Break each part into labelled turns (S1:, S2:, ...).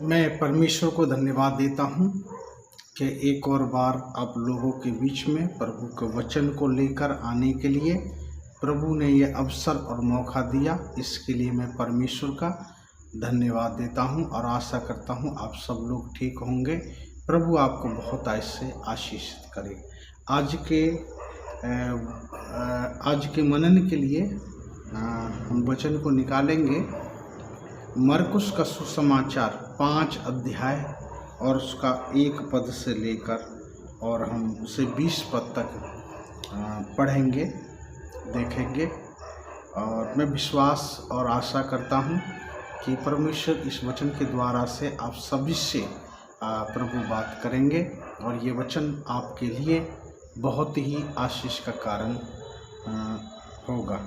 S1: मैं परमेश्वर को धन्यवाद देता हूँ कि एक और बार आप लोगों के बीच में प्रभु के वचन को लेकर आने के लिए प्रभु ने ये अवसर और मौका दिया। इसके लिए मैं परमेश्वर का धन्यवाद देता हूँ और आशा करता हूँ आप सब लोग ठीक होंगे। प्रभु आपको बहुत ऐसे आशीषित करे। आज के मनन के लिए हम वचन को निकालेंगे मरकुस का सुसमाचार 5 अध्याय और उसका 1 पद से लेकर और हम उसे 20 पद तक पढ़ेंगे, देखेंगे। और मैं विश्वास और आशा करता हूँ कि परमेश्वर इस वचन के द्वारा से आप सभी से प्रभु बात करेंगे और ये वचन आपके लिए बहुत ही आशीष का कारण होगा।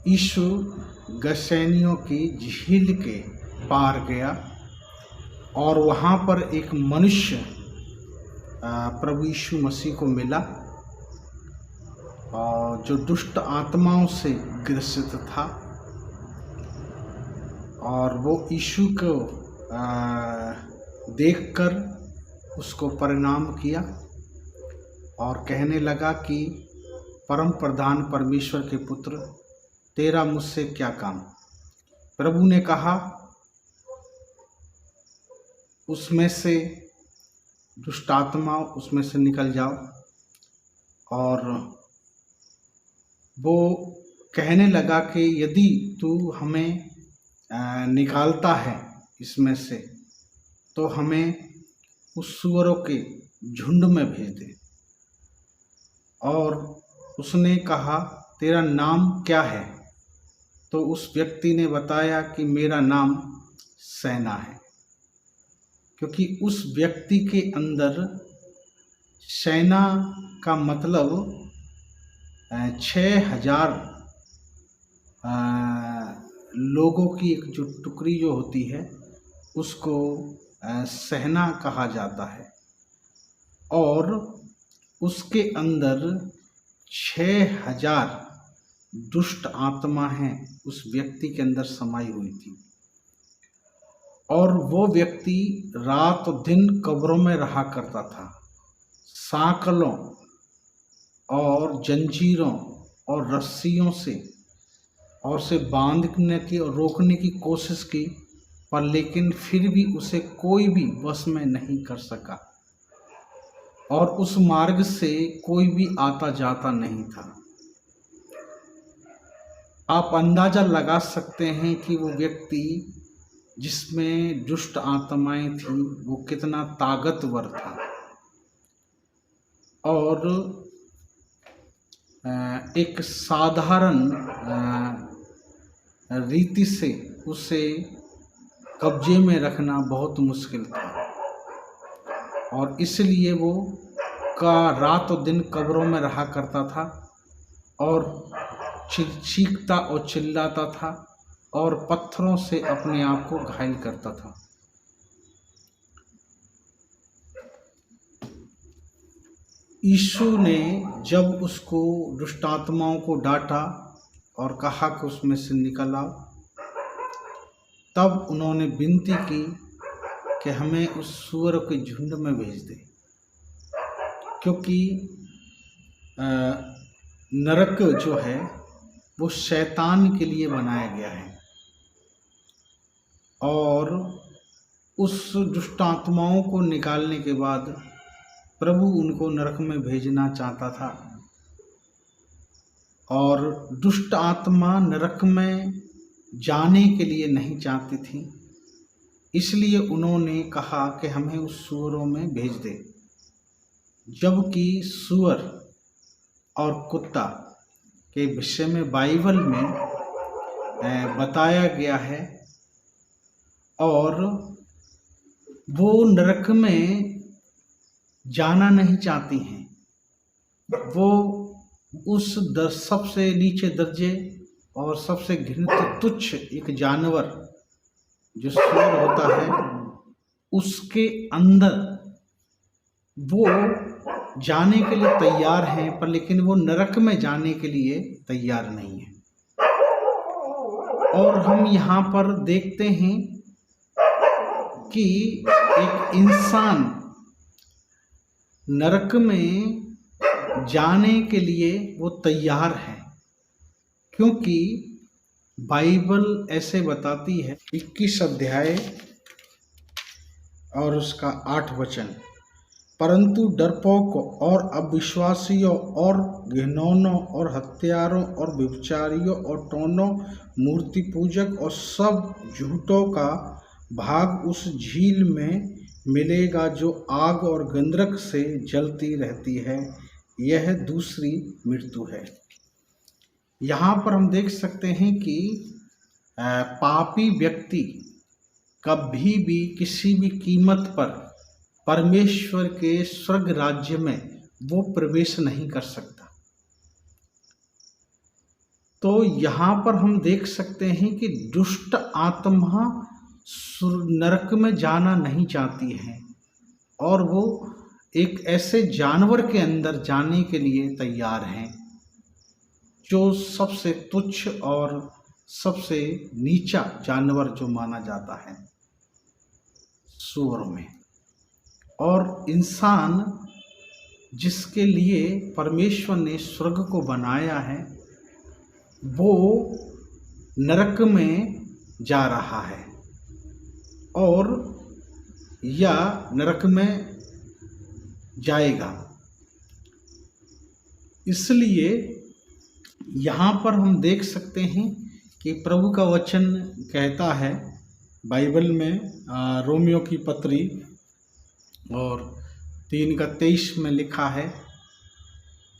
S1: यीशु गसैनियों की झील के पार गया और वहाँ पर एक मनुष्य प्रभु यीशु मसीह को मिला और जो दुष्ट आत्माओं से ग्रसित था। और वो यीशु को देखकर उसको प्रणाम किया और कहने लगा कि परम प्रधान परमेश्वर के पुत्र, तेरा मुझसे क्या काम। प्रभु ने कहा, उसमें से दुष्ट आत्मा उसमें से निकल जाओ। और वो कहने लगा कि यदि तू हमें निकालता है इसमें से तो हमें उस सूअरों के झुंड में भेज दे। और उसने कहा, तेरा नाम क्या है? तो उस व्यक्ति ने बताया कि मेरा नाम सेना है, क्योंकि उस व्यक्ति के अंदर सेना का मतलब 6000 लोगों की एक जो टुकड़ी जो होती है उसको सेना कहा जाता है। और उसके अंदर 6000 दुष्ट आत्मा हैं उस व्यक्ति के अंदर समाई हुई थी। और वो व्यक्ति रात दिन कब्रों में रहा करता था। सांकलों और जंजीरों और रस्सियों से बांधने की और रोकने की कोशिश की, पर लेकिन फिर भी उसे कोई भी वश में नहीं कर सका और उस मार्ग से कोई भी आता जाता नहीं था। आप अंदाज़ा लगा सकते हैं कि वो व्यक्ति जिसमें दुष्ट आत्माएं थी वो कितना ताकतवर था। और एक साधारण रीति से उसे कब्जे में रखना बहुत मुश्किल था और इसलिए वो रात और दिन कब्रों में रहा करता था और चीखता और चिल्लाता था और पत्थरों से अपने आप को घायल करता था। यीशु ने जब उसको दुष्ट आत्माओं को डांटा और कहा कि उसमें से निकल आओ, तब उन्होंने विनती की कि हमें उस सूअर के झुंड में भेज दे, क्योंकि नरक जो है वो शैतान के लिए बनाया गया है और उस दुष्ट आत्माओं को निकालने के बाद प्रभु उनको नरक में भेजना चाहता था। और दुष्ट आत्मा नरक में जाने के लिए नहीं चाहती थी, इसलिए उन्होंने कहा कि हमें उस सूअरों में भेज दे। जबकि सूअर और कुत्ता के विषय में बाइबल में बताया गया है और वो नरक में जाना नहीं चाहती हैं। वो उस सबसे नीचे दर्जे और सबसे घृणित तुच्छ एक जानवर जो सूअर होता है उसके अंदर वो जाने के लिए तैयार हैं, पर लेकिन वो नरक में जाने के लिए तैयार नहीं है। और हम यहाँ पर देखते हैं कि एक इंसान नरक में जाने के लिए वो तैयार है, क्योंकि बाइबल ऐसे बताती है 21 अध्याय और उसका 8 वचन, परंतु डरपोकों और अविश्वासियों और घिनौनों और हत्यारों और व्यभिचारियों और टोनों, मूर्ति पूजक और सब झूठों का भाग उस झील में मिलेगा जो आग और गंधक से जलती रहती है। यह दूसरी मृत्यु है। यहाँ पर हम देख सकते हैं कि पापी व्यक्ति कभी भी किसी भी कीमत पर परमेश्वर के स्वर्ग राज्य में वो प्रवेश नहीं कर सकता। तो यहाँ पर हम देख सकते हैं कि दुष्ट आत्मा नरक में जाना नहीं चाहती है और वो एक ऐसे जानवर के अंदर जाने के लिए तैयार हैं जो सबसे तुच्छ और सबसे नीचा जानवर जो माना जाता है सूअर में। और इंसान जिसके लिए परमेश्वर ने स्वर्ग को बनाया है वो नरक में जा रहा है और या नरक में जाएगा। इसलिए यहाँ पर हम देख सकते हैं कि प्रभु का वचन कहता है बाइबल में रोमियो की पत्री और 3:23 में लिखा है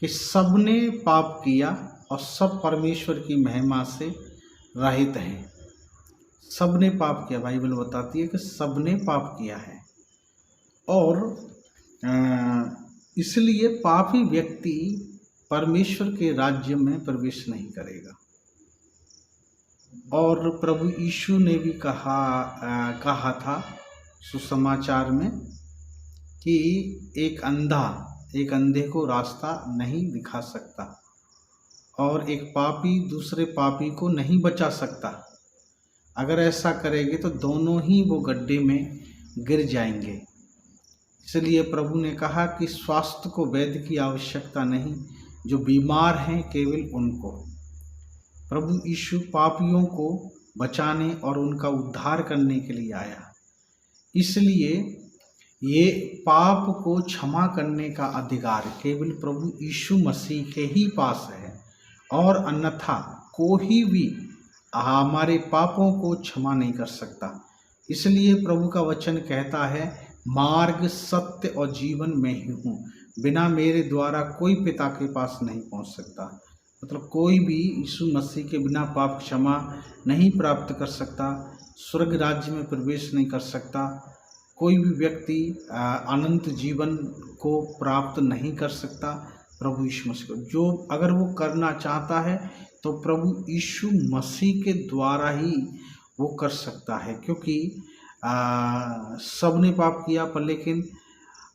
S1: कि सबने पाप किया और सब परमेश्वर की महिमा से रहित हैं। सबने पाप किया, बाइबल बताती है कि सबने पाप किया है और इसलिए पापी व्यक्ति परमेश्वर के राज्य में प्रवेश नहीं करेगा। और प्रभु यीशु ने भी कहा था सुसमाचार में कि एक अंधे को रास्ता नहीं दिखा सकता और एक पापी दूसरे पापी को नहीं बचा सकता। अगर ऐसा करेंगे तो दोनों ही वो गड्ढे में गिर जाएंगे। इसलिए प्रभु ने कहा कि स्वास्थ्य को वैद्य की आवश्यकता नहीं, जो बीमार हैं केवल उनको। प्रभु यीशु पापियों को बचाने और उनका उद्धार करने के लिए आया। इसलिए ये पाप को क्षमा करने का अधिकार केवल प्रभु यीशु मसीह के ही पास है और अन्यथा कोई भी हमारे पापों को क्षमा नहीं कर सकता। इसलिए प्रभु का वचन कहता है, मार्ग सत्य और जीवन में ही हूँ, बिना मेरे द्वारा कोई पिता के पास नहीं पहुँच सकता। मतलब कोई भी यीशु मसीह के बिना पाप क्षमा नहीं प्राप्त कर सकता, स्वर्ग राज्य में प्रवेश नहीं कर सकता। कोई भी व्यक्ति अनंत जीवन को प्राप्त नहीं कर सकता प्रभु यीशु मसीह को। जो अगर वो करना चाहता है तो प्रभु यीशु मसीह के द्वारा ही वो कर सकता है, क्योंकि सबने पाप किया पर लेकिन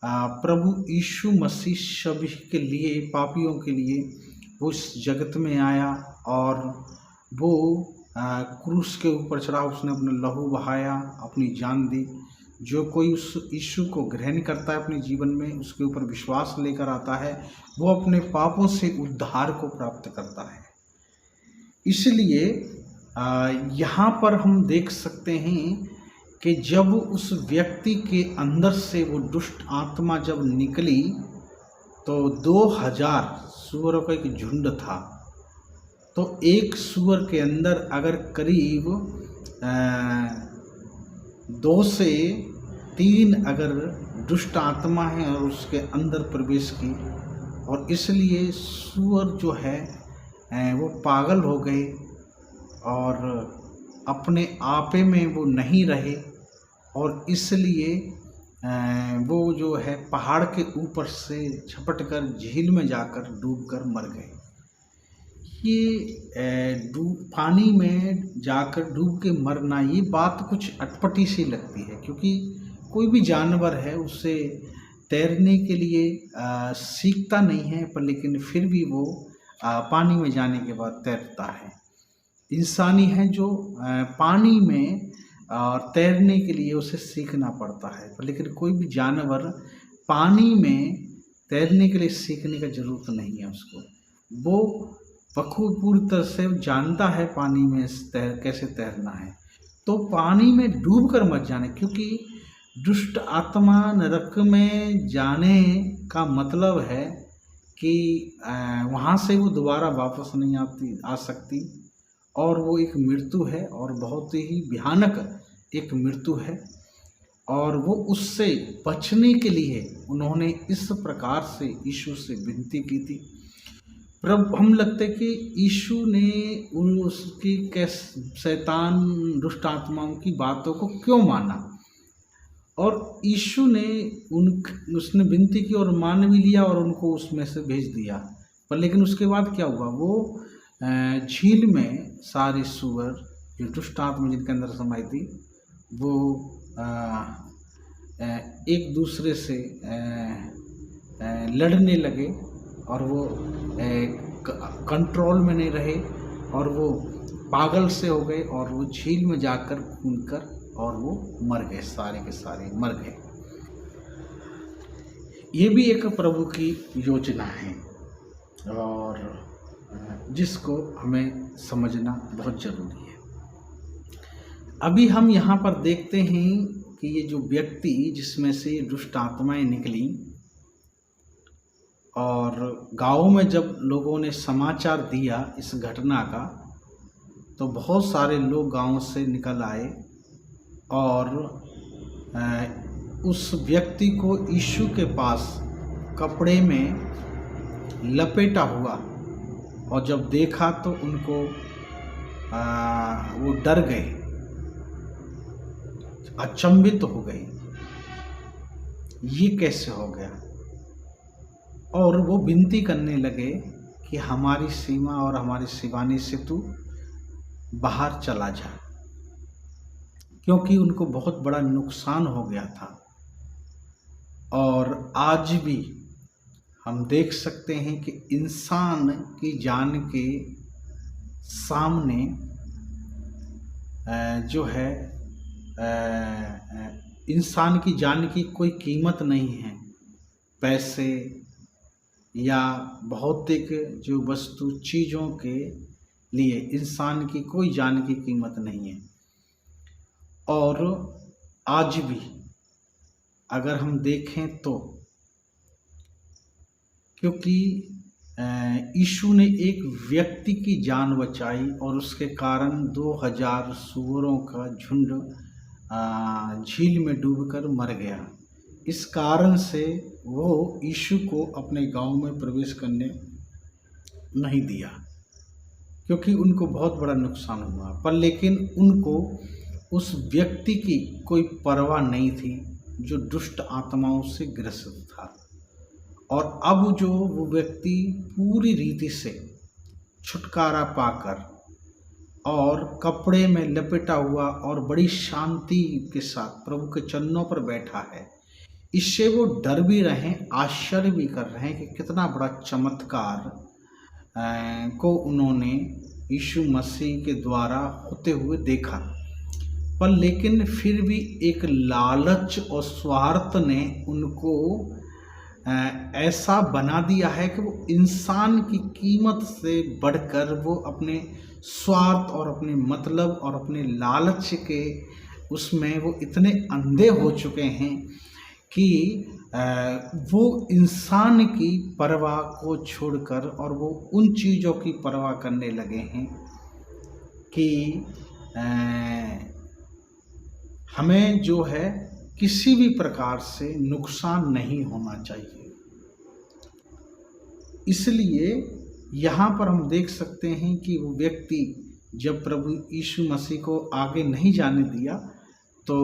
S1: प्रभु यीशु मसीह सभी के लिए, पापियों के लिए वो इस जगत में आया और वो क्रूस के ऊपर चढ़ा, उसने अपना लहू बहाया, अपनी जान दी। जो कोई उस यीशु को ग्रहण करता है अपने जीवन में, उसके ऊपर विश्वास लेकर आता है, वो अपने पापों से उद्धार को प्राप्त करता है। इसलिए यहाँ पर हम देख सकते हैं कि जब उस व्यक्ति के अंदर से वो दुष्ट आत्मा जब निकली तो 2000 सूअरों का एक झुंड था। तो एक सूअर के अंदर अगर करीब 2 से 3 अगर दुष्ट आत्मा है और उसके अंदर प्रवेश की, और इसलिए सूअर जो है वो पागल हो गए और अपने आपे में वो नहीं रहे और इसलिए वो जो है पहाड़ के ऊपर से झपटकर झील में जाकर डूबकर मर गए। ये पानी में जाकर डूब के मरना, ये बात कुछ अटपटी सी लगती है, क्योंकि कोई भी जानवर है उससे तैरने के लिए सीखता नहीं है, पर लेकिन फिर भी वो पानी में जाने के बाद तैरता है। इंसानी है जो पानी में तैरने के लिए उसे सीखना पड़ता है, लेकिन कोई भी जानवर पानी में तैरने के लिए सीखने का ज़रूरत नहीं है उसको। वो बखूबी पूरी तरह से जानता है पानी में कैसे तैरना है। तो पानी में डूब कर मत जाने, क्योंकि दुष्ट आत्मा नरक में जाने का मतलब है कि वहाँ से वो दोबारा वापस नहीं आ सकती, और वो एक मृत्यु है और बहुत ही भयानक एक मृत्यु है। और वो उससे बचने के लिए उन्होंने इस प्रकार से यीशु से विनती की थी। प्रभु हम लगते कि यीशु ने उसकी शैतान दुष्ट आत्माओं की बातों को क्यों माना, और यीशु ने उसने विनती की और मान भी लिया और उनको उसमें से भेज दिया। पर लेकिन उसके बाद क्या हुआ, वो झील में सारे सूअर जो दुष्ट आत्मा जिनके अंदर समाई थी वो एक दूसरे से लड़ने लगे, और वो कंट्रोल में नहीं रहे और वो पागल से हो गए, और वो झील में जाकर कूदकर और वो मर गए, सारे के सारे मर गए। ये भी एक प्रभु की योजना है और जिसको हमें समझना बहुत ज़रूरी है। अभी हम यहाँ पर देखते हैं कि ये जो व्यक्ति जिसमें से दुष्ट आत्माएं निकली, और गाँव में जब लोगों ने समाचार दिया इस घटना का, तो बहुत सारे लोग गांव से निकल आए और उस व्यक्ति को यीशु के पास कपड़े में लपेटा हुआ, और जब देखा तो उनको वो डर गए, अचंभित हो गए, ये कैसे हो गया। और वो विनती करने लगे कि हमारी सीमा और हमारी शिवानी से तू बाहर चला जा, क्योंकि उनको बहुत बड़ा नुकसान हो गया था। और आज भी हम देख सकते हैं कि इंसान की जान के सामने जो है इंसान की जान की कोई कीमत नहीं है। पैसे या भौतिक जो वस्तु चीज़ों के लिए इंसान की कोई जान की कीमत नहीं है। और आज भी अगर हम देखें तो, क्योंकि यीशु ने एक व्यक्ति की जान बचाई और उसके कारण 2000 सूअरों का झुंड झील में डूबकर मर गया। इस कारण से वो यीशु को अपने गांव में प्रवेश करने नहीं दिया, क्योंकि उनको बहुत बड़ा नुकसान हुआ। पर लेकिन उनको उस व्यक्ति की कोई परवाह नहीं थी जो दुष्ट आत्माओं से ग्रसित था। और अब जो वो व्यक्ति पूरी रीति से छुटकारा पाकर और कपड़े में लपेटा हुआ और बड़ी शांति के साथ प्रभु के चरणों पर बैठा है, इससे वो डर भी रहे, आश्चर्य भी कर रहे हैं कि कितना बड़ा चमत्कार को उन्होंने यीशु मसीह के द्वारा होते हुए देखा। पर लेकिन फिर भी एक लालच और स्वार्थ ने उनको ऐसा बना दिया है कि वो इंसान की कीमत से बढ़कर वो अपने स्वार्थ और अपने मतलब और अपने लालच के उसमें वो इतने अंधे हो चुके हैं कि वो इंसान की परवाह को छोड़कर और वो उन चीज़ों की परवाह करने लगे हैं कि हमें जो है किसी भी प्रकार से नुकसान नहीं होना चाहिए। इसलिए यहाँ पर हम देख सकते हैं कि वो व्यक्ति जब प्रभु यीशु मसीह को आगे नहीं जाने दिया, तो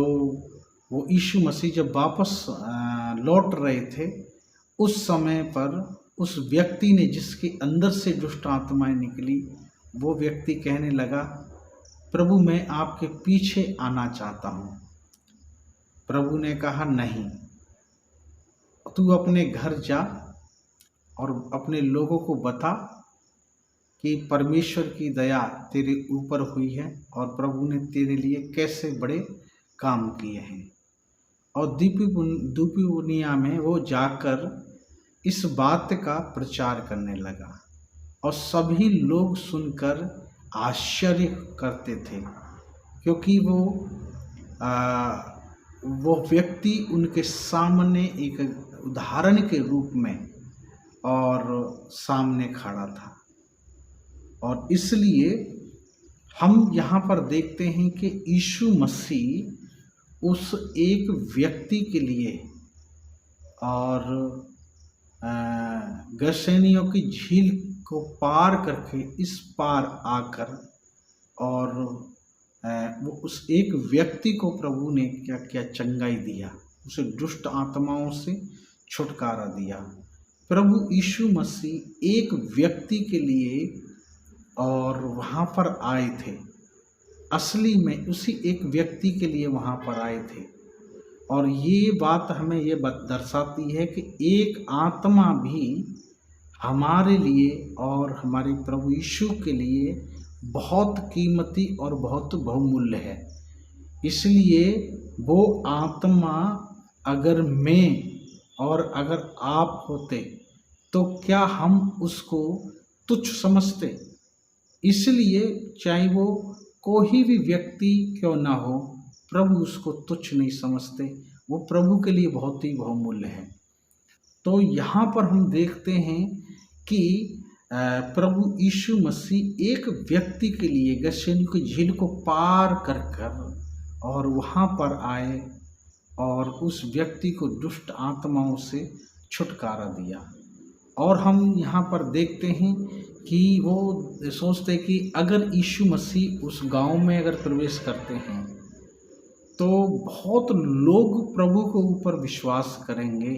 S1: वो यीशु मसीह जब वापस लौट रहे थे, उस समय पर उस व्यक्ति ने जिसके अंदर से दुष्ट आत्माएं निकली, वो व्यक्ति कहने लगा, प्रभु मैं आपके पीछे आना चाहता हूँ। प्रभु ने कहा नहीं, तू अपने घर जा और अपने लोगों को बता कि परमेश्वर की दया तेरे ऊपर हुई है और प्रभु ने तेरे लिए कैसे बड़े काम किए हैं। और द्वीपी दुनिया में वो जाकर इस बात का प्रचार करने लगा और सभी लोग सुनकर आश्चर्य करते थे, क्योंकि वो व्यक्ति उनके सामने एक उदाहरण के रूप में और सामने खड़ा था। और इसलिए हम यहाँ पर देखते हैं कि यीशु मसीह उस एक व्यक्ति के लिए और गशेनियों की झील को पार करके इस पार आकर और वो उस एक व्यक्ति को प्रभु ने क्या क्या चंगाई दिया, उसे दुष्ट आत्माओं से छुटकारा दिया। प्रभु यीशु मसीह एक व्यक्ति के लिए और वहाँ पर आए थे, असली में उसी एक व्यक्ति के लिए वहाँ पर आए थे। और ये बात हमें ये दर्शाती है कि एक आत्मा भी हमारे लिए और हमारे प्रभु यीशु के लिए बहुत कीमती और बहुत बहुमूल्य है। इसलिए वो आत्मा अगर मैं और अगर आप होते तो क्या हम उसको तुच्छ समझते? इसलिए चाहे वो कोई भी व्यक्ति क्यों ना हो, प्रभु उसको तुच्छ नहीं समझते, वो प्रभु के लिए बहुत ही बहुमूल्य है। तो यहाँ पर हम देखते हैं कि प्रभु यीशु मसीह एक व्यक्ति के लिए गशेनी की झील को पार कर और वहाँ पर आए और उस व्यक्ति को दुष्ट आत्माओं से छुटकारा दिया। और हम यहाँ पर देखते हैं कि वो सोचते कि अगर यीशु मसीह उस गांव में अगर प्रवेश करते हैं तो बहुत लोग प्रभु के ऊपर विश्वास करेंगे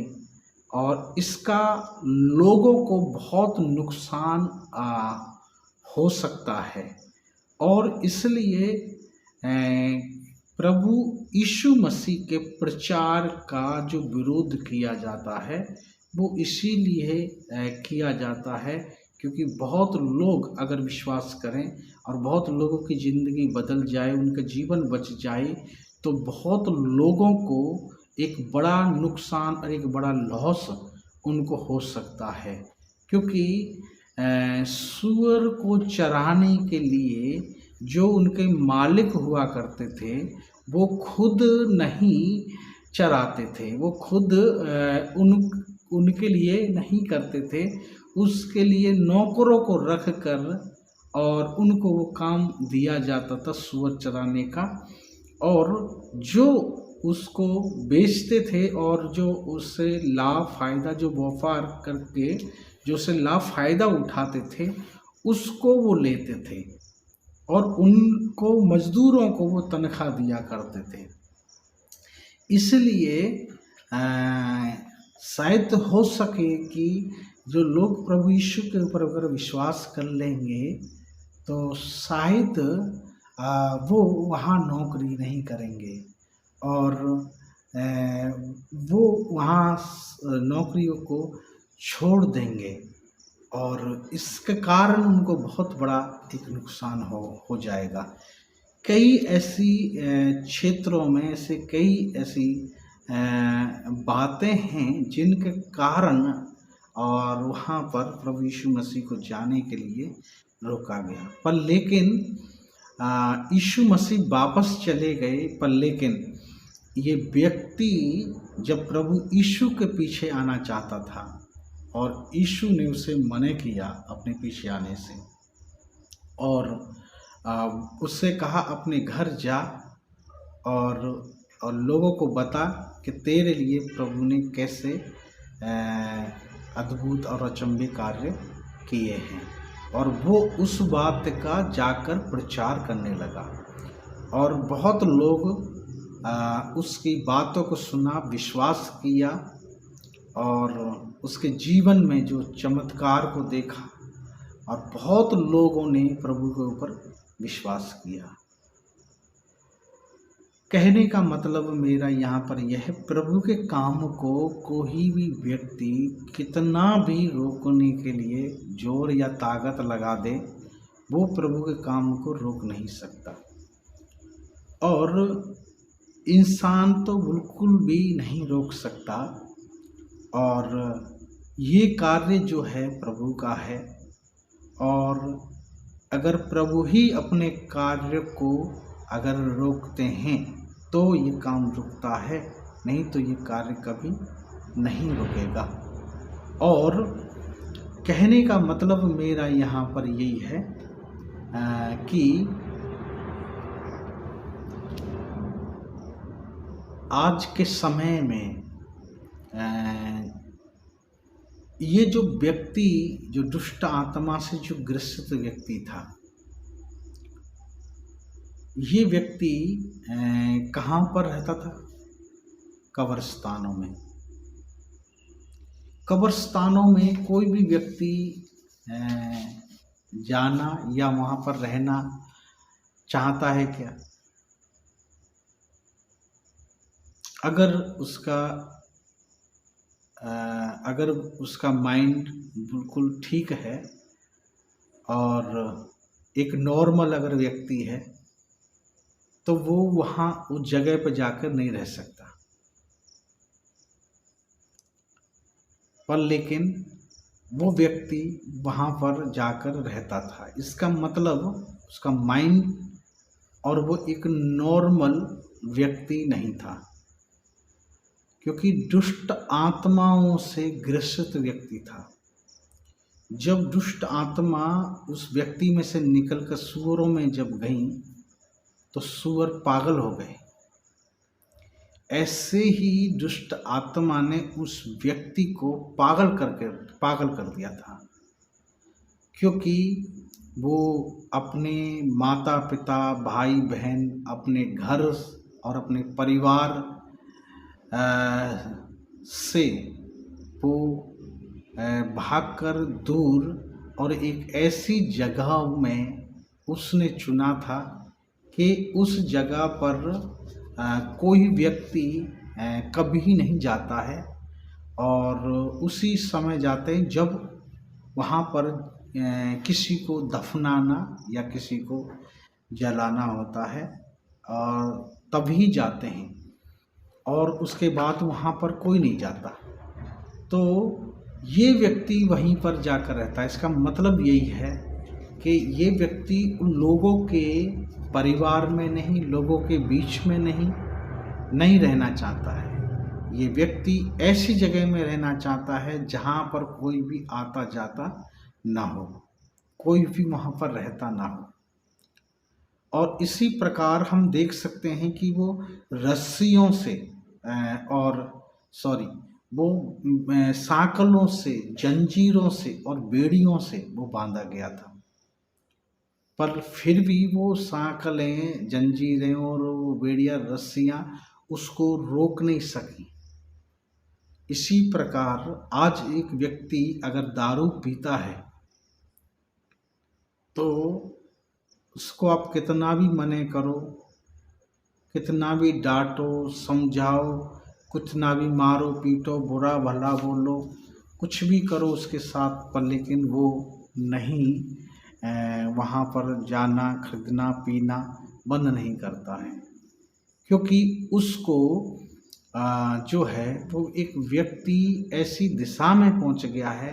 S1: और इसका लोगों को बहुत नुकसान हो सकता है। और इसलिए प्रभु यीशु मसीह के प्रचार का जो विरोध किया जाता है वो इसीलिए किया जाता है क्योंकि बहुत लोग अगर विश्वास करें और बहुत लोगों की ज़िंदगी बदल जाए, उनका जीवन बच जाए, तो बहुत लोगों को एक बड़ा नुकसान और एक बड़ा लॉस उनको हो सकता है। क्योंकि सूअर को चराने के लिए जो उनके मालिक हुआ करते थे वो खुद नहीं चराते थे, वो खुद उनके लिए नहीं करते थे, उसके लिए नौकरों को रख कर और उनको वो काम दिया जाता था सूअर चराने का। और जो उसको बेचते थे और जो उससे लाभ फ़ायदा जो व्यापार करके जो उससे लाभ फ़ायदा उठाते थे उसको वो लेते थे और उनको मज़दूरों को वो तनख्वाह दिया करते थे। इसलिए शायद हो सके कि जो लोग प्रभु यीशु के ऊपर अगर विश्वास कर लेंगे तो शायद वो वहाँ नौकरी नहीं करेंगे और वो वहाँ नौकरियों को छोड़ देंगे और इसके कारण उनको बहुत बड़ा एक नुकसान हो जाएगा। कई ऐसी क्षेत्रों में ऐसे कई ऐसी बातें हैं जिनके कारण और वहाँ पर प्रभु यीशु मसीह को जाने के लिए रोका गया। पर लेकिन यीशु मसीह वापस चले गए। पर लेकिन ये व्यक्ति जब प्रभु यीशु के पीछे आना चाहता था और यीशु ने उसे मना किया अपने पीछे आने से और उससे कहा अपने घर जा और लोगों को बता कि तेरे लिए प्रभु ने कैसे अद्भुत और अचंभे कार्य किए हैं। और वो उस बात का जाकर प्रचार करने लगा और बहुत लोग उसकी बातों को सुना, विश्वास किया और उसके जीवन में जो चमत्कार को देखा और बहुत लोगों ने प्रभु के ऊपर विश्वास किया। कहने का मतलब मेरा यहाँ पर यह है, प्रभु के काम को कोई भी व्यक्ति कितना भी रोकने के लिए जोर या ताकत लगा दे, वो प्रभु के काम को रोक नहीं सकता। और इंसान तो बिल्कुल भी नहीं रोक सकता। और ये कार्य जो है प्रभु का है, और अगर प्रभु ही अपने कार्य को अगर रोकते हैं तो ये काम रुकता है, नहीं तो ये कार्य कभी नहीं रुकेगा। और कहने का मतलब मेरा यहाँ पर यही है कि आज के समय में ये जो व्यक्ति, जो दुष्ट आत्मा से जो ग्रसित व्यक्ति था, ये व्यक्ति कहाँ पर रहता था? कब्रिस्तानों में। कब्रिस्तानों में कोई भी व्यक्ति जाना या वहाँ पर रहना चाहता है क्या? अगर उसका माइंड बिल्कुल ठीक है और एक नॉर्मल अगर व्यक्ति है, तो वो वहाँ उस जगह पर जाकर नहीं रह सकता। पर लेकिन वो व्यक्ति वहाँ पर जाकर रहता था। इसका मतलब उसका माइंड और वो एक नॉर्मल व्यक्ति नहीं था, क्योंकि दुष्ट आत्माओं से ग्रसित व्यक्ति था। जब दुष्ट आत्मा उस व्यक्ति में से निकलकर सूअरों में जब गई तो सूअर पागल हो गए। ऐसे ही दुष्ट आत्मा ने उस व्यक्ति को पागल कर दिया था, क्योंकि वो अपने माता पिता, भाई बहन, अपने घर और अपने परिवार से वो भागकर दूर और एक ऐसी जगह में उसने चुना था कि उस जगह पर कोई व्यक्ति कभी नहीं जाता है, और उसी समय जाते हैं जब वहाँ पर किसी को दफनाना या किसी को जलाना होता है, और तभी जाते हैं, और उसके बाद वहाँ पर कोई नहीं जाता। तो ये व्यक्ति वहीं पर जाकर रहता है। इसका मतलब यही है कि ये व्यक्ति उन लोगों के परिवार में नहीं, लोगों के बीच में नहीं रहना चाहता है। ये व्यक्ति ऐसी जगह में रहना चाहता है जहाँ पर कोई भी आता जाता ना हो, कोई भी वहाँ पर रहता ना हो। और इसी प्रकार हम देख सकते हैं कि वो रस्सियों से वो सांकलों से, जंजीरों से और बेड़ियों से वो बांधा गया था, पर फिर भी वो सांकलें, जंजीरें और वो बेड़ियाँ, रस्सियाँ उसको रोक नहीं सकी। इसी प्रकार आज एक व्यक्ति अगर दारू पीता है तो उसको आप कितना भी मने करो, कितना भी डांटो, समझाओ, कितना भी मारो पीटो, बुरा भला बोलो, कुछ भी करो उसके साथ, पर लेकिन वो नहीं वहाँ पर जाना, खरीदना, पीना बंद नहीं करता है, क्योंकि उसको जो है वो एक व्यक्ति ऐसी दिशा में पहुँच गया है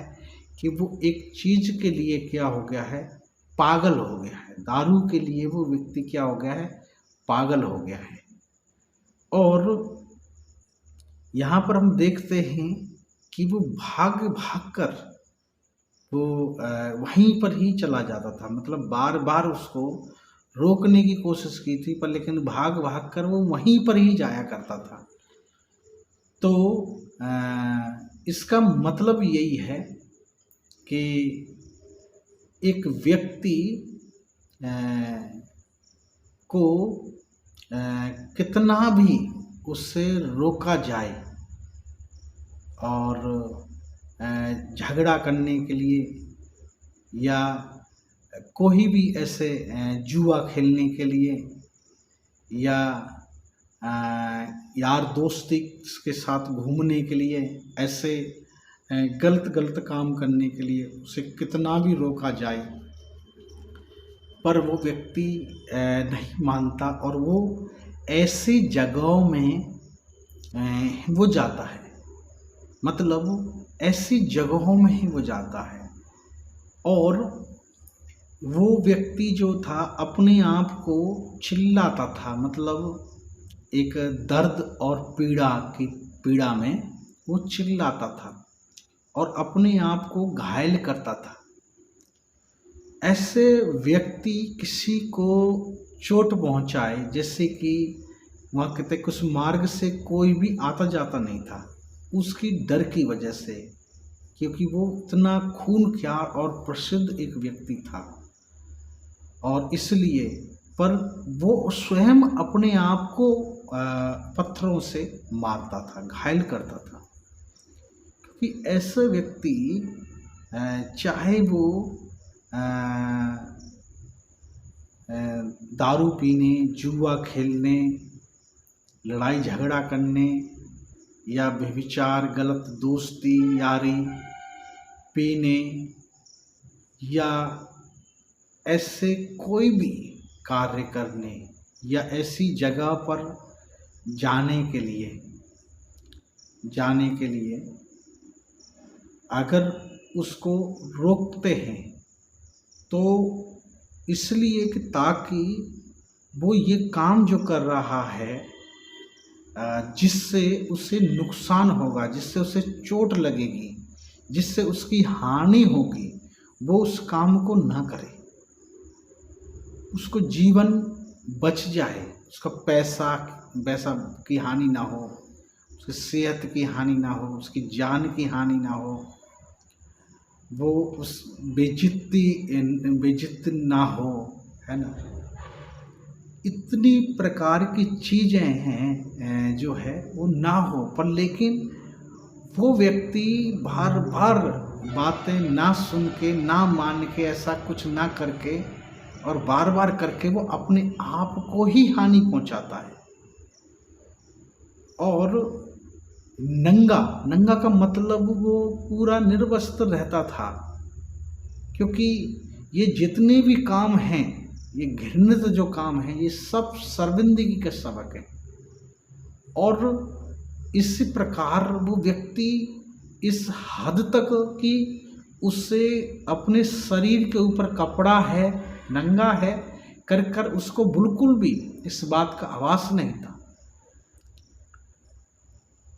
S1: कि वो एक चीज़ के लिए क्या हो गया है, पागल हो गया है। दारू के लिए वो व्यक्ति क्या हो गया है, पागल हो गया है। और यहाँ पर हम देखते हैं कि वो भाग कर वो वहीं पर ही चला जाता था। मतलब बार बार उसको रोकने की कोशिश की थी, पर लेकिन भाग कर वो वहीं पर ही जाया करता था। तो इसका मतलब यही है कि एक व्यक्ति को कितना भी उससे रोका जाए और झगड़ा करने के लिए या कोई भी ऐसे जुआ खेलने के लिए या यार दोस्ती के साथ घूमने के लिए, ऐसे गलत गलत काम करने के लिए उसे कितना भी रोका जाए, पर वो व्यक्ति नहीं मानता और वो ऐसी जगहों में वो जाता है, मतलब ऐसी जगहों में ही वो जाता है। और वो व्यक्ति जो था अपने आप को चिल्लाता था, मतलब एक दर्द और पीड़ा में वो चिल्लाता था और अपने आप को घायल करता था। ऐसे व्यक्ति किसी को चोट पहुंचाए, जैसे कि वहाँ कहते कुछ मार्ग से कोई भी आता जाता नहीं था उसकी डर की वजह से, क्योंकि वो इतना खूनख्यार और प्रसिद्ध एक व्यक्ति था, और इसलिए पर वो स्वयं अपने आप को पत्थरों से मारता था, घायल करता था। क्योंकि ऐसे व्यक्ति चाहे वो दारू पीने, जुआ खेलने, लड़ाई झगड़ा करने या व्यभिचार, गलत दोस्ती यारी पीने या ऐसे कोई भी कार्य करने या ऐसी जगह पर जाने के लिए अगर उसको रोकते हैं तो इसलिए कि ताकि वो ये काम जो कर रहा है जिससे उसे नुकसान होगा, जिससे उसे चोट लगेगी, जिससे उसकी हानि होगी, वो उस काम को ना करे, उसको जीवन बच जाए, उसका पैसा की हानि ना हो, उसकी सेहत की हानि ना हो, उसकी जान की हानि ना हो, वो उस बेइज्जती ना हो, है ना। इतनी प्रकार की चीज़ें हैं जो है वो ना हो, पर लेकिन वो व्यक्ति बार बार बातें ना सुन के, ना मान के, ऐसा कुछ ना करके और बार बार करके वो अपने आप को ही हानि पहुंचाता है। और नंगा का मतलब वो पूरा निर्वस्त्र रहता था, क्योंकि ये जितने भी काम हैं, ये घृणित जो काम है, ये सब शर्मिंदगी का सबक है। और इसी प्रकार वो व्यक्ति इस हद तक कि उससे अपने शरीर के ऊपर कपड़ा है, नंगा है कर उसको बिल्कुल भी इस बात का आभास नहीं था।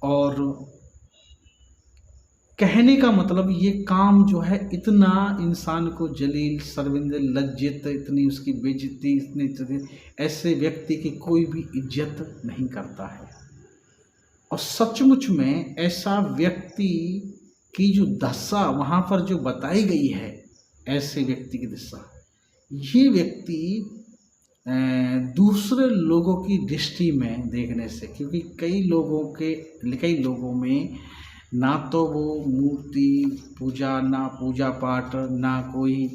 S1: और कहने का मतलब ये काम जो है इतना इंसान को जलील, शर्मिंदा, लज्जित, इतनी उसकी बेइज्जती, इतनी ऐसे व्यक्ति की कोई भी इज्जत नहीं करता है। और सचमुच में ऐसा व्यक्ति की जो दशा वहाँ पर जो बताई गई है, ऐसे व्यक्ति की दशा, ये व्यक्ति दूसरे लोगों की दृष्टि में देखने से, क्योंकि कई लोगों में ना तो वो मूर्ति पूजा, ना पूजा पाठ, ना कोई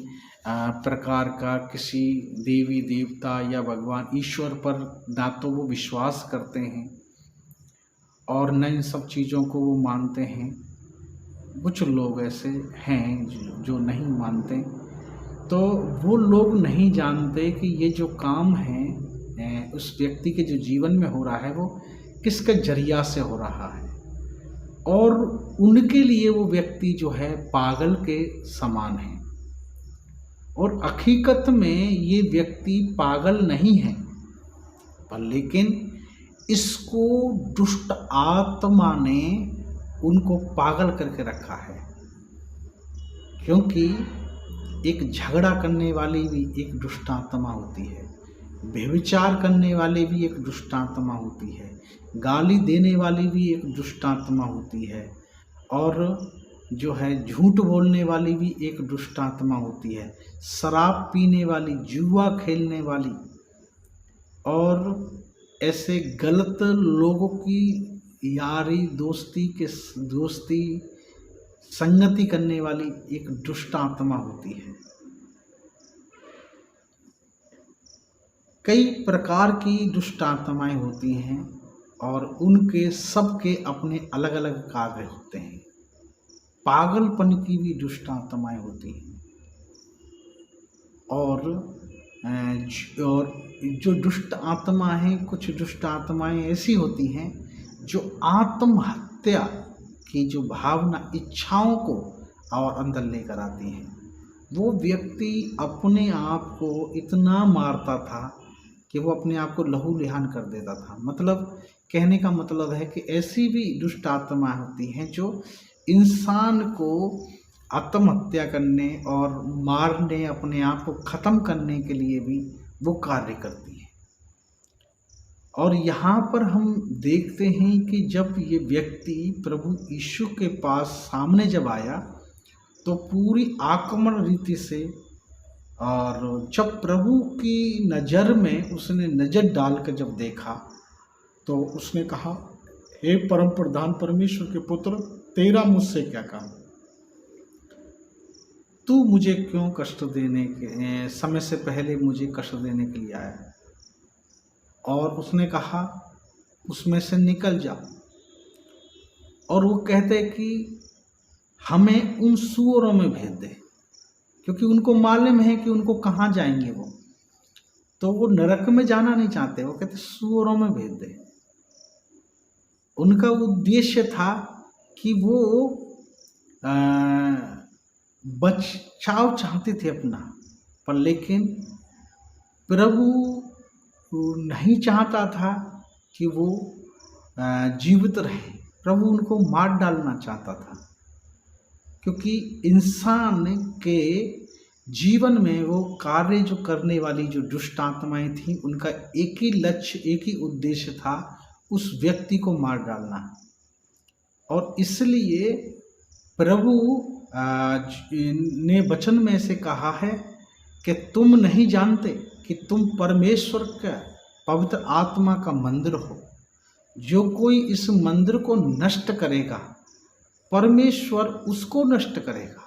S1: प्रकार का किसी देवी देवता या भगवान ईश्वर पर ना तो वो विश्वास करते हैं और न इन सब चीज़ों को वो मानते हैं। कुछ लोग ऐसे हैं जो नहीं मानते, तो वो लोग नहीं जानते कि ये जो काम है उस व्यक्ति के जो जीवन में हो रहा है वो किसके जरिया से हो रहा है, और उनके लिए वो व्यक्ति जो है पागल के समान है। और हकीकत में ये व्यक्ति पागल नहीं है, पर लेकिन इसको दुष्ट आत्मा ने उनको पागल करके रखा है। क्योंकि एक झगड़ा करने वाली भी एक दुष्ट आत्मा होती है, व्यभिचार करने वाले भी एक दुष्ट आत्मा होती है, गाली देने वाली भी एक दुष्ट आत्मा होती है, और जो है झूठ बोलने वाली भी एक दुष्ट आत्मा होती है, शराब पीने वाली, जुआ खेलने वाली और ऐसे गलत लोगों की यारी दोस्ती संगति करने वाली एक दुष्ट आत्मा होती है। कई प्रकार की दुष्ट आत्माएं होती हैं, और उनके सबके अपने अलग अलग कार्य होते हैं। पागलपन की भी दुष्ट आत्माएं होती हैं और और जो दुष्ट आत्मा है, कुछ दुष्ट आत्माएं ऐसी होती हैं जो आत्महत्या की जो भावना, इच्छाओं को और अंदर लेकर आती हैं। वो व्यक्ति अपने आप को इतना मारता था कि वो अपने आप को लहूलुहान कर देता था। मतलब कहने का मतलब है कि ऐसी भी दुष्ट आत्माएं होती हैं जो इंसान को आत्महत्या करने और मारने, अपने आप को ख़त्म करने के लिए भी वो कार्य करती हैं। और यहाँ पर हम देखते हैं कि जब ये व्यक्ति प्रभु यीशु के पास सामने जब आया तो पूरी आक्रमण रीति से, और जब प्रभु की नज़र में उसने नज़र डालकर जब देखा तो उसने कहा, हे परम प्रधान परमेश्वर के पुत्र, तेरा मुझसे क्या काम? तू मुझे क्यों कष्ट देने के समय से पहले मुझे कष्ट देने के लिए आया? और उसने कहा, उसमें से निकल जा। और वो कहते कि हमें उन सूअरों में भेज दे, क्योंकि उनको मालूम है कि उनको कहाँ जाएंगे वो, तो वो नरक में जाना नहीं चाहते। वो कहते सूअरों में भेज दे। उनका उद्देश्य था कि वो बचाव चाहते थे अपना, पर लेकिन प्रभु नहीं चाहता था कि वो जीवित रहे। प्रभु उनको मार डालना चाहता था, क्योंकि इंसान के जीवन में वो कार्य जो करने वाली जो दुष्ट आत्माएं थी, उनका एक ही लक्ष्य, एक ही उद्देश्य था, उस व्यक्ति को मार डालना। और इसलिए प्रभु ने वचन में से कहा है कि तुम नहीं जानते कि तुम परमेश्वर का पवित्र आत्मा का मंदिर हो। जो कोई इस मंदिर को नष्ट करेगा, परमेश्वर उसको नष्ट करेगा।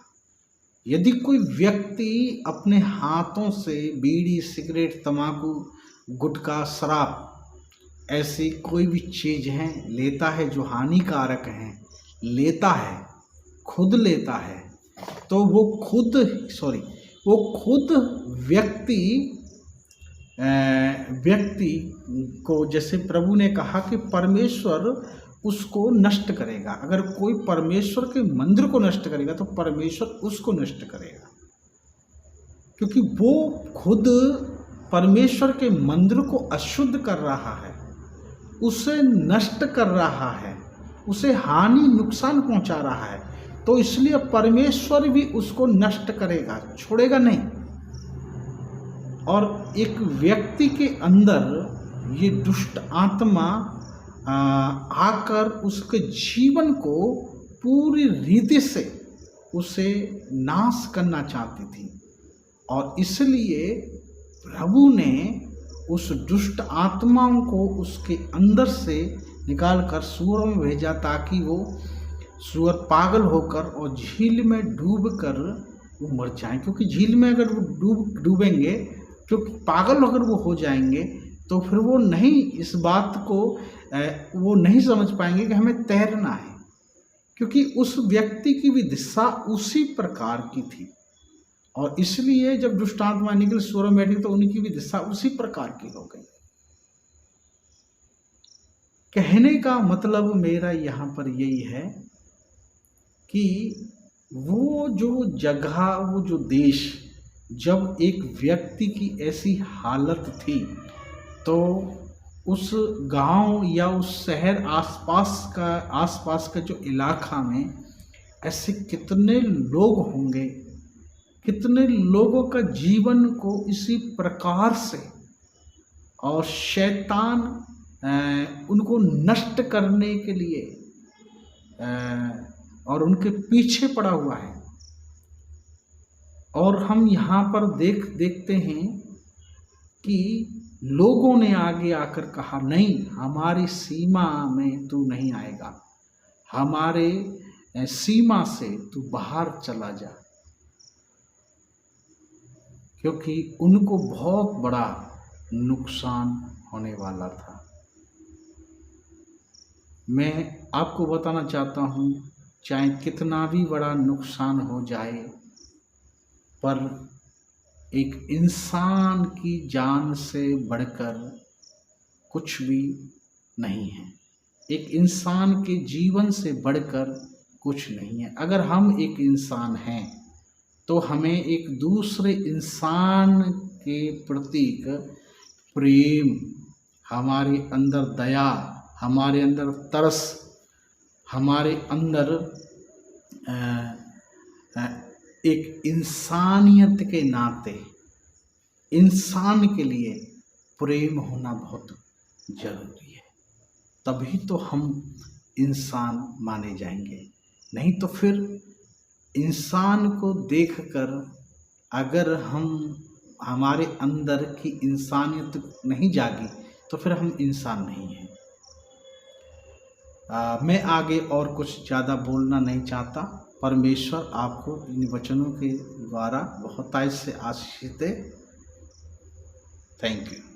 S1: यदि कोई व्यक्ति अपने हाथों से बीड़ी, सिगरेट, तंबाकू, गुटखा, शराब, ऐसी कोई भी चीज़ है लेता है जो हानिकारक है, लेता है, खुद लेता है, तो वो खुद व्यक्ति को, जैसे प्रभु ने कहा कि परमेश्वर उसको नष्ट करेगा। अगर कोई परमेश्वर के मंदिर को नष्ट करेगा तो परमेश्वर उसको नष्ट करेगा, क्योंकि वो खुद परमेश्वर के मंदिर को अशुद्ध कर रहा है, उसे नष्ट कर रहा है, उसे हानि, नुकसान पहुंचा रहा है। तो इसलिए परमेश्वर भी उसको नष्ट करेगा, छोड़ेगा नहीं। और एक व्यक्ति के अंदर ये दुष्ट आत्मा आकर उसके जीवन को पूरी रीति से उसे नाश करना चाहती थी। और इसलिए प्रभु ने उस दुष्ट आत्माओं को उसके अंदर से निकाल कर सूअरों में भेजा, ताकि वो सूअर पागल होकर और झील में डूब कर वो मर जाएं। क्योंकि झील में अगर वो डूबेंगे, क्योंकि पागल अगर वो हो जाएंगे, तो फिर वो नहीं, इस बात को वो नहीं समझ पाएंगे कि हमें तैरना है, क्योंकि उस व्यक्ति की भी दिशा उसी प्रकार की थी। और इसलिए जब दुष्ट आत्मा निकल सूअरों में बैठी तो उनकी भी दिशा उसी प्रकार की हो गई। कहने का मतलब मेरा यहाँ पर यही है कि वो जो जगह, वो जो देश, जब एक व्यक्ति की ऐसी हालत थी, तो उस गांव या उस शहर आसपास का जो इलाका में ऐसे कितने लोग होंगे, कितने लोगों का जीवन को इसी प्रकार से, और शैतान उनको नष्ट करने के लिए और उनके पीछे पड़ा हुआ है। और हम यहाँ पर देखते हैं कि लोगों ने आगे आकर कहा, नहीं, हमारी सीमा में तू नहीं आएगा, हमारे सीमा से तू बाहर चला जा, क्योंकि उनको बहुत बड़ा नुकसान होने वाला था। मैं आपको बताना चाहता हूँ, चाहे कितना भी बड़ा नुकसान हो जाए, पर एक इंसान की जान से बढ़कर कुछ भी नहीं है। एक इंसान के जीवन से बढ़कर कुछ नहीं है। अगर हम एक इंसान हैं तो हमें एक दूसरे इंसान के प्रति प्रेम, हमारे अंदर दया, हमारे अंदर तरस, हमारे अंदर एक इंसानियत के नाते इंसान के लिए प्रेम होना बहुत जरूरी है। तभी तो हम इंसान माने जाएंगे। नहीं तो फिर इंसान को देखकर अगर हमारे अंदर की इंसानियत नहीं जागी तो फिर हम इंसान नहीं हैं। मैं आगे और कुछ ज़्यादा बोलना नहीं चाहता। परमेश्वर आपको इन वचनों के द्वारा बहुतायत से आशीष दे। Thank you.